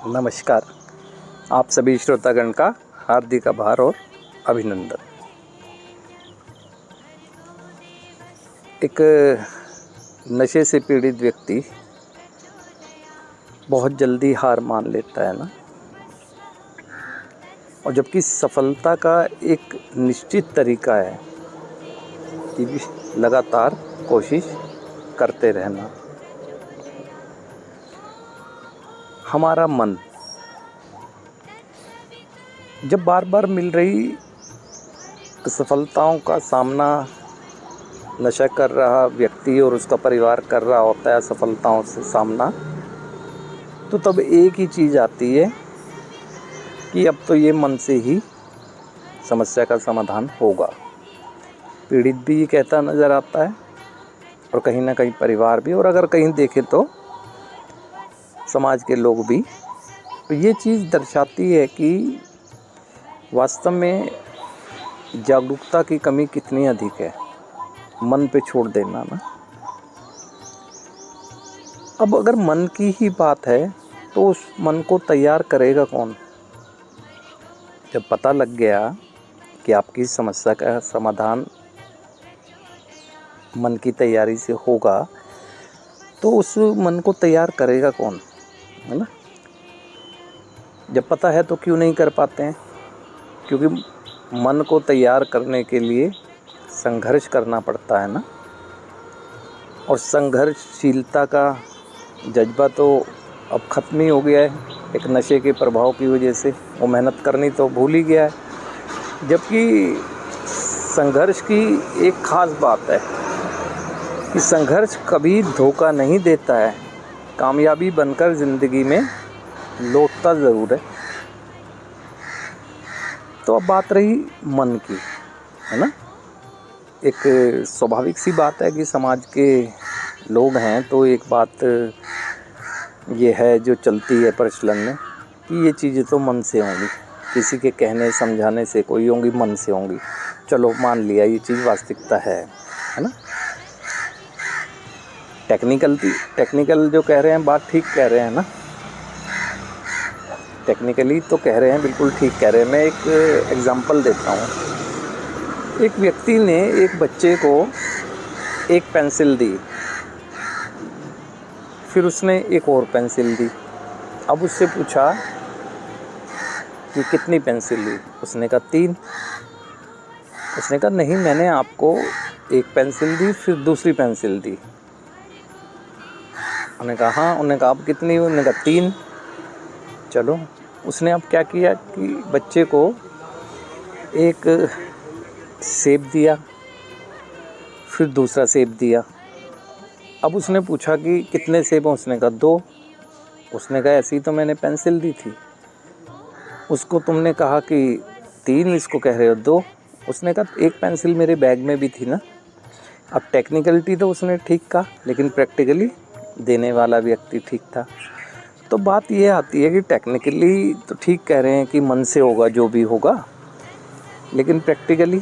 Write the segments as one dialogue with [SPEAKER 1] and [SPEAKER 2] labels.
[SPEAKER 1] नमस्कार। आप सभी श्रोतागण का हार्दिक आभार और अभिनंदन। एक नशे से पीड़ित व्यक्ति बहुत जल्दी हार मान लेता है ना, और जबकि सफलता का एक निश्चित तरीका है कि लगातार कोशिश करते रहना। हमारा मन जब बार बार मिल रही सफलताओं का सामना नशा कर रहा व्यक्ति और उसका परिवार कर रहा होता है असफलताओं से सामना, तो तब एक ही चीज़ आती है कि अब तो ये मन से ही समस्या का समाधान होगा। पीड़ित भी ये कहता नज़र आता है और कहीं ना कहीं परिवार भी, और अगर कहीं देखें तो समाज के लोग भी। तो ये चीज़ दर्शाती है कि वास्तव में जागरूकता की कमी कितनी अधिक है। मन पे छोड़ देना ना। अब अगर मन की ही बात है तो उस मन को तैयार करेगा कौन? जब पता लग गया कि आपकी समस्या का समाधान मन की तैयारी से होगा, तो उस मन को तैयार करेगा कौन, है ना? जब पता है तो क्यों नहीं कर पाते हैं? क्योंकि मन को तैयार करने के लिए संघर्ष करना पड़ता है ना। और संघर्षशीलता का जज्बा तो अब ख़त्म ही हो गया है। एक नशे के प्रभाव की वजह से वो मेहनत करनी तो भूल ही गया है। जबकि संघर्ष की एक ख़ास बात है कि संघर्ष कभी धोखा नहीं देता है, कामयाबी बनकर ज़िंदगी में लौटता ज़रूर है। तो अब बात रही मन की, है ना। एक स्वाभाविक सी बात है कि समाज के लोग हैं तो एक बात ये है जो चलती है प्रचलन में कि ये चीज़ें तो मन से होंगी, किसी के कहने समझाने से कोई होंगी, मन से होंगी। चलो मान लिया ये चीज़ वास्तविकता है ना। टेक्निकल जो कह रहे हैं बात ठीक कह रहे हैं ना, टेक्निकली तो कह रहे हैं, बिल्कुल ठीक कह रहे हैं। मैं एक एग्जांपल देता हूँ। एक व्यक्ति ने एक बच्चे को एक पेंसिल दी, फिर उसने एक और पेंसिल दी। अब उससे पूछा कि कितनी पेंसिल ली? उसने कहा 3। उसने कहा नहीं, मैंने आपको एक पेंसिल दी फिर दूसरी पेंसिल दी। उन्होंने कहा हाँ। उन्होंने कहा अब कितनी? उन्होंने कहा 3। चलो, उसने अब क्या किया कि बच्चे को एक सेब दिया, फिर दूसरा सेब दिया। अब उसने पूछा कि कितने सेब हैं? उसने कहा 2। उसने कहा ऐसी तो मैंने पेंसिल दी थी, उसको तुमने कहा कि 3, इसको कह रहे हो 2। उसने कहा एक पेंसिल मेरे बैग में भी थी ना। अब टेक्निकलिटी तो उसने ठीक कहा, लेकिन प्रैक्टिकली देने वाला व्यक्ति ठीक था। तो बात ये आती है कि टेक्निकली तो ठीक कह रहे हैं कि मन से होगा जो भी होगा, लेकिन प्रैक्टिकली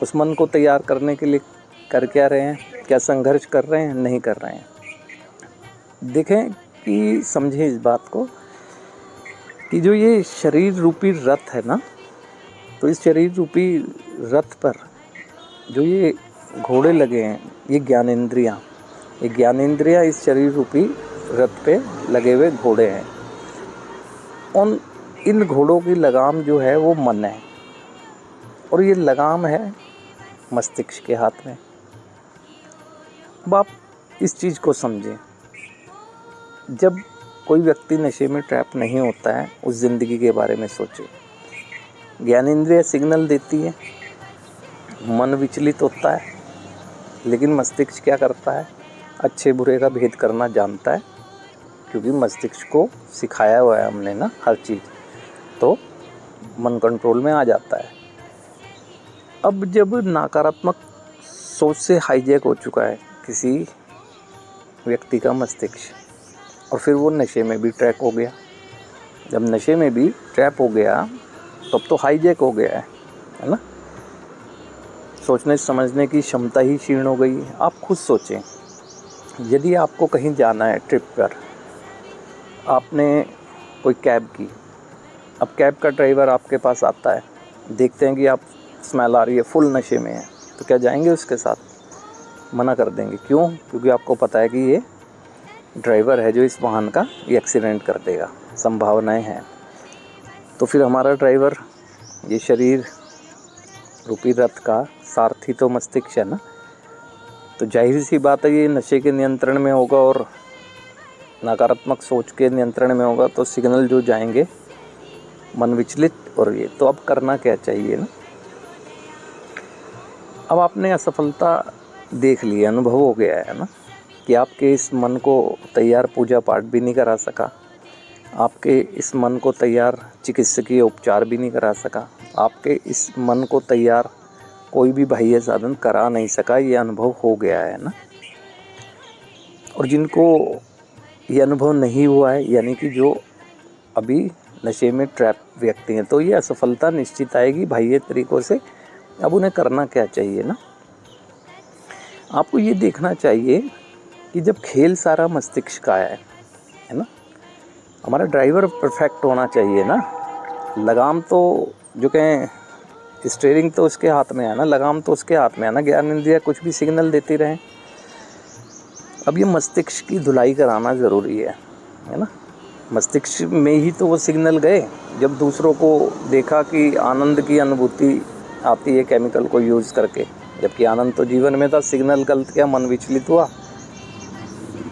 [SPEAKER 1] उस मन को तैयार करने के लिए कर क्या रहे हैं? क्या संघर्ष कर रहे हैं? नहीं कर रहे हैं। देखें कि समझें इस बात को कि जो ये शरीर रूपी रथ है ना, तो इस शरीर रूपी रथ पर जो ये घोड़े लगे हैं, ये ज्ञानेंद्रियाँ इस शरीर रूपी रथ पे लगे हुए घोड़े हैं। उन इन घोड़ों की लगाम जो है वो मन है, और ये लगाम है मस्तिष्क के हाथ में। अब आप इस चीज़ को समझें। जब कोई व्यक्ति नशे में ट्रैप नहीं होता है, उस ज़िंदगी के बारे में सोचे। ज्ञानेंद्रिय सिग्नल देती है, मन विचलित होता है, लेकिन मस्तिष्क क्या करता है? अच्छे बुरे का भेद करना जानता है, क्योंकि मस्तिष्क को सिखाया हुआ है हमने ना हर चीज़, तो मन कंट्रोल में आ जाता है। अब जब नकारात्मक सोच से हाईजैक हो चुका है किसी व्यक्ति का मस्तिष्क, और फिर वो नशे में भी ट्रैप हो गया। जब नशे में भी ट्रैप हो गया तब तो हाईजैक हो गया है ना। सोचने समझने की क्षमता ही क्षीण हो गई। आप खुद सोचें, यदि आपको कहीं जाना है ट्रिप पर, आपने कोई कैब की। अब कैब का ड्राइवर आपके पास आता है, देखते हैं कि आप स्मेल आ रही है, फुल नशे में है, तो क्या जाएंगे उसके साथ? मना कर देंगे। क्यों? क्योंकि आपको पता है कि ये ड्राइवर है जो इस वाहन का ये एक्सीडेंट कर देगा, संभावनाएं हैं। तो फिर हमारा ड्राइवर, ये शरीर रूपी रथ का सारथी तो मस्तिष्क है ना, तो जाहिर सी बात है ये नशे के नियंत्रण में होगा और नकारात्मक सोच के नियंत्रण में होगा, तो सिग्नल जो जाएंगे मन विचलित। और ये तो अब करना क्या चाहिए ना? अब आपने असफलता देख ली, अनुभव हो गया है ना कि आपके इस मन को तैयार पूजा पाठ भी नहीं करा सका, आपके इस मन को तैयार चिकित्सकीय उपचार भी नहीं करा सका, आपके इस मन को तैयार कोई भी बाह्य साधन करा नहीं सका, ये अनुभव हो गया है ना। और जिनको ये अनुभव नहीं हुआ है, यानी कि जो अभी नशे में ट्रैप व्यक्ति हैं, तो ये असफलता निश्चित आएगी बाह्य तरीक़ों से। अब उन्हें करना क्या चाहिए ना? आपको ये देखना चाहिए कि जब खेल सारा मस्तिष्क का है ना, हमारा ड्राइवर परफेक्ट होना चाहिए ना। लगाम तो जो कहें स्टीयरिंग तो उसके हाथ में है ना, लगाम तो उसके हाथ में है ना, ज्ञान इंद्रियाँ कुछ भी सिग्नल देती रहें। अब ये मस्तिष्क की धुलाई कराना ज़रूरी है ना। मस्तिष्क में ही तो वो सिग्नल गए, जब दूसरों को देखा कि आनंद की अनुभूति आती है केमिकल को यूज़ करके, जबकि आनंद तो जीवन में था, सिग्नल गलत गया, मन विचलित हुआ,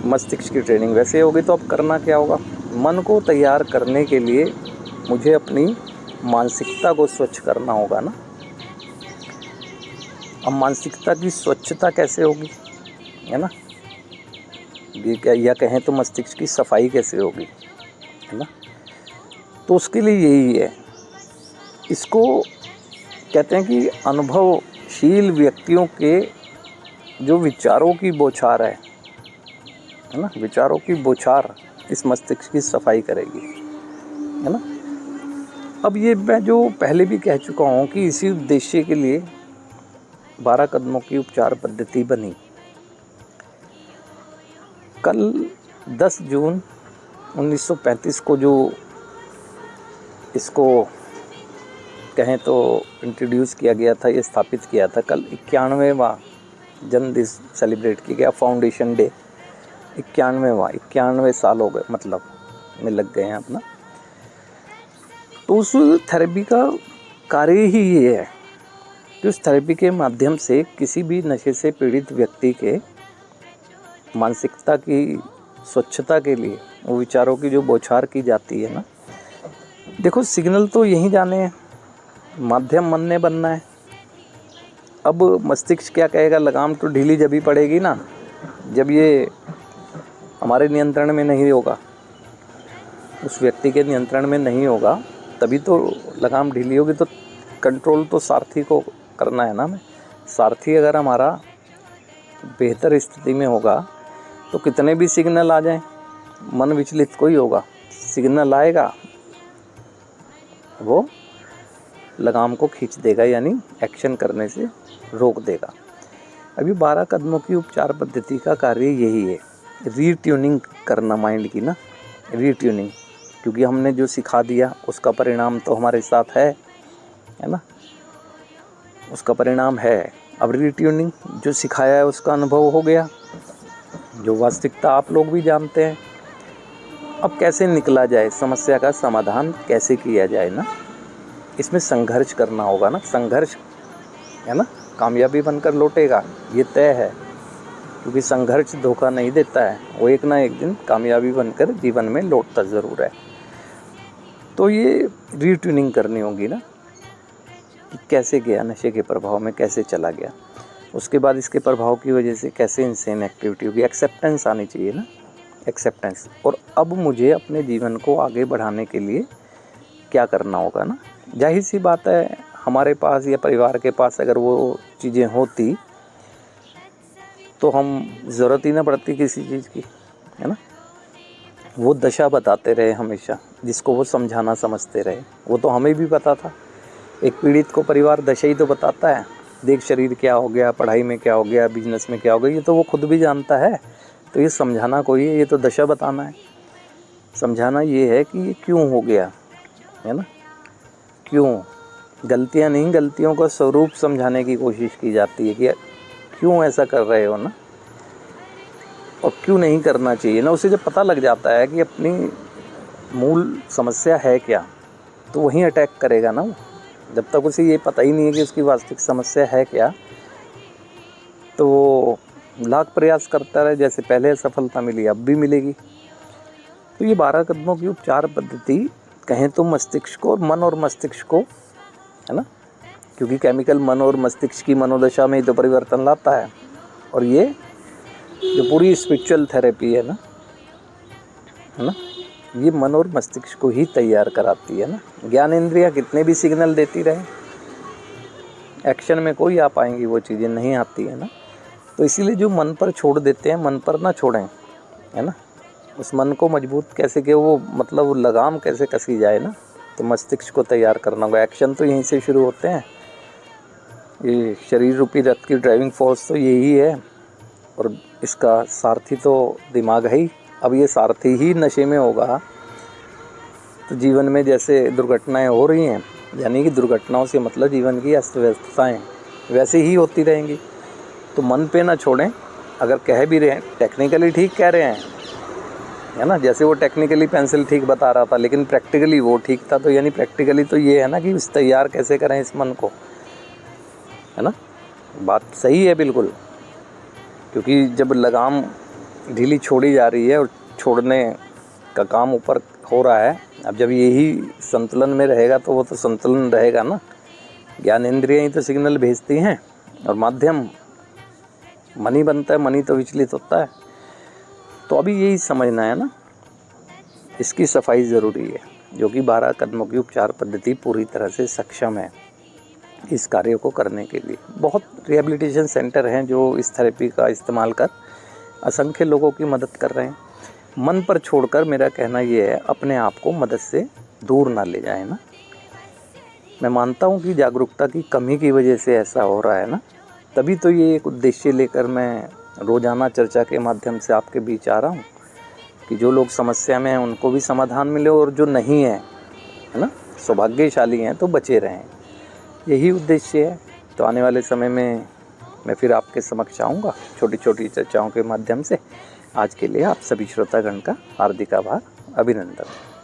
[SPEAKER 1] मस्तिष्क की ट्रेनिंग वैसे होगी। तो अब करना क्या होगा? मन को तैयार करने के लिए मुझे अपनी मानसिकता को स्वच्छ करना होगा ना। अब मानसिकता की स्वच्छता कैसे होगी, है ना? ये क्या, या कहें तो मस्तिष्क की सफाई कैसे होगी, है ना? तो उसके लिए यही है, इसको कहते हैं कि अनुभवशील व्यक्तियों के जो विचारों की बौछार है ना, विचारों की बौछार इस मस्तिष्क की सफाई करेगी, है ना। अब ये मैं जो पहले भी कह चुका हूँ कि इसी उद्देश्य के लिए 12 कदमों की उपचार पद्धति बनी। कल 10 जून 1935 को जो इसको कहें तो इंट्रोड्यूस किया गया था, ये स्थापित किया था। कल 91वां जन्मदिन सेलिब्रेट किया गया, फाउंडेशन डे 91 साल हो गए, मतलब में लग गए हैं अपना। तो उस थेरेपी का कार्य ही ये है कि उस थेरेपी के माध्यम से किसी भी नशे से पीड़ित व्यक्ति के मानसिकता की स्वच्छता के लिए वो विचारों की जो बौछार की जाती है ना। देखो सिग्नल तो यहीं जाने हैं, माध्यम मन ने बनना है। अब मस्तिष्क क्या कहेगा? लगाम तो ढीली जब ही पड़ेगी ना, जब ये हमारे नियंत्रण में नहीं होगा, उस व्यक्ति के नियंत्रण में नहीं होगा, तभी तो लगाम ढीली होगी। तो कंट्रोल तो सारथी को करना है ना। हमें सारथी अगर हमारा बेहतर स्थिति में होगा तो कितने भी सिग्नल आ जाएं, मन विचलित कोई होगा, सिग्नल आएगा वो लगाम को खींच देगा, यानी एक्शन करने से रोक देगा। अभी 12 कदमों की उपचार पद्धति का कार्य यही है, रीट्यूनिंग करना माइंड की ना, रीट्यूनिंग। क्योंकि हमने जो सिखा दिया उसका परिणाम तो हमारे साथ है ना, उसका परिणाम है। अब रीट्यूनिंग जो सिखाया है उसका अनुभव हो गया, जो वास्तविकता आप लोग भी जानते हैं। अब कैसे निकला जाए, समस्या का समाधान कैसे किया जाए ना, इसमें संघर्ष करना होगा ना। संघर्ष है ना, कामयाबी बनकर लौटेगा, ये तय है। क्योंकि संघर्ष धोखा नहीं देता है, वो एक ना एक दिन कामयाबी बनकर जीवन में लौटता ज़रूर है। तो ये रीट्यूनिंग करनी होगी ना कि कैसे गया नशे के प्रभाव में, कैसे चला गया, उसके बाद इसके प्रभाव की वजह से कैसे इंसेन एक्टिविटी होगी। एक्सेप्टेंस आनी चाहिए ना, एक्सेप्टेंस। और अब मुझे अपने जीवन को आगे बढ़ाने के लिए क्या करना होगा ना। जाहिर सी बात है, हमारे पास या परिवार के पास अगर वो चीज़ें होती तो हम ज़रूरत ही ना पड़ती किसी चीज़ की, है ना। वो दशा बताते रहे हमेशा, जिसको वो समझाना समझते रहे। वो तो हमें भी पता था, एक पीड़ित को परिवार दशा ही तो बताता है। देख शरीर क्या हो गया, पढ़ाई में क्या हो गया, बिजनेस में क्या हो गया, ये तो वो खुद भी जानता है। तो ये समझाना कोई है, ये तो दशा बताना है। समझाना ये है कि ये क्यों हो गया, है ना, क्यों, गलतियाँ नहीं, गलतियों का स्वरूप समझाने की कोशिश की जाती है कि क्यों ऐसा कर रहे हो ना, और क्यों नहीं करना चाहिए ना। उसे जब पता लग जाता है कि अपनी मूल समस्या है क्या, तो वहीं अटैक करेगा ना वो। जब तक उसे ये पता ही नहीं है कि उसकी वास्तविक समस्या है क्या, तो वो लाख प्रयास करता रहे, जैसे पहले सफलता मिली अब भी मिलेगी। तो ये 12 कदमों की उपचार पद्धति कहें तो मस्तिष्क को, मन और मस्तिष्क को, है ना, क्योंकि केमिकल मन और मस्तिष्क की मनोदशा में ही तो परिवर्तन लाता है। और ये जो पूरी स्पिरिचुअल थेरेपी है ना, ये मन और मस्तिष्क को ही तैयार कराती है ना। ज्ञान इंद्रियाँ कितने भी सिग्नल देती रहे, एक्शन में कोई आ पाएंगी वो चीज़ें नहीं आती है ना। तो इसीलिए जो मन पर छोड़ देते हैं, मन पर ना छोड़ें, है ना। उस मन को मजबूत कैसे कि वो मतलब लगाम कैसे कसी जाए ना, तो मस्तिष्क को तैयार करना होगा। एक्शन तो यहीं से शुरू होते हैं। ये शरीर रूपी रथ की ड्राइविंग फोर्स तो यही है, और इसका सारथी तो दिमाग है ही। अब ये सारथी ही नशे में होगा तो जीवन में जैसे दुर्घटनाएं हो रही हैं, यानी कि दुर्घटनाओं से मतलब जीवन की अस्त व्यस्तताएँ वैसे ही होती रहेंगी। तो मन पे ना छोड़ें। अगर कह भी रहे हैं, टेक्निकली ठीक कह रहे हैं, है ना, जैसे वो टेक्निकली पेंसिल ठीक बता रहा था लेकिन प्रैक्टिकली वो ठीक था, तो यानी प्रैक्टिकली तो ये है ना कि इस तैयार कैसे करें इस मन को, है ना। बात सही है बिल्कुल, क्योंकि जब लगाम ढीली छोड़ी जा रही है और छोड़ने का काम ऊपर हो रहा है, अब जब यही संतुलन में रहेगा तो वो तो संतुलन रहेगा ना। ज्ञान इंद्रियाँ ही तो सिग्नल भेजती हैं और माध्यम मन ही बनता है, मन ही तो विचलित होता है। तो अभी यही समझना है ना, इसकी सफाई ज़रूरी है, जो कि 12 कदमों की उपचार पद्धति पूरी तरह से सक्षम है इस कार्य को करने के लिए। बहुत रिहैबिलिटेशन सेंटर हैं जो इस थेरेपी का इस्तेमाल कर असंख्य लोगों की मदद कर रहे हैं। मन पर छोड़कर मेरा कहना ये है, अपने आप को मदद से दूर ना ले जाए ना। मैं मानता हूँ कि जागरूकता की कमी की वजह से ऐसा हो रहा है ना, तभी तो ये एक उद्देश्य लेकर मैं रोज़ाना चर्चा के माध्यम से आपके बीच आ रहा हूँ कि जो लोग समस्या में हैं उनको भी समाधान मिले, और जो नहीं है ना, सौभाग्यशाली हैं, तो बचे रहें। यही उद्देश्य है। तो आने वाले समय में मैं फिर आपके समक्ष आऊँगा छोटी छोटी चर्चाओं के माध्यम से। आज के लिए आप सभी श्रोतागण का हार्दिक आभार, अभिनंदन।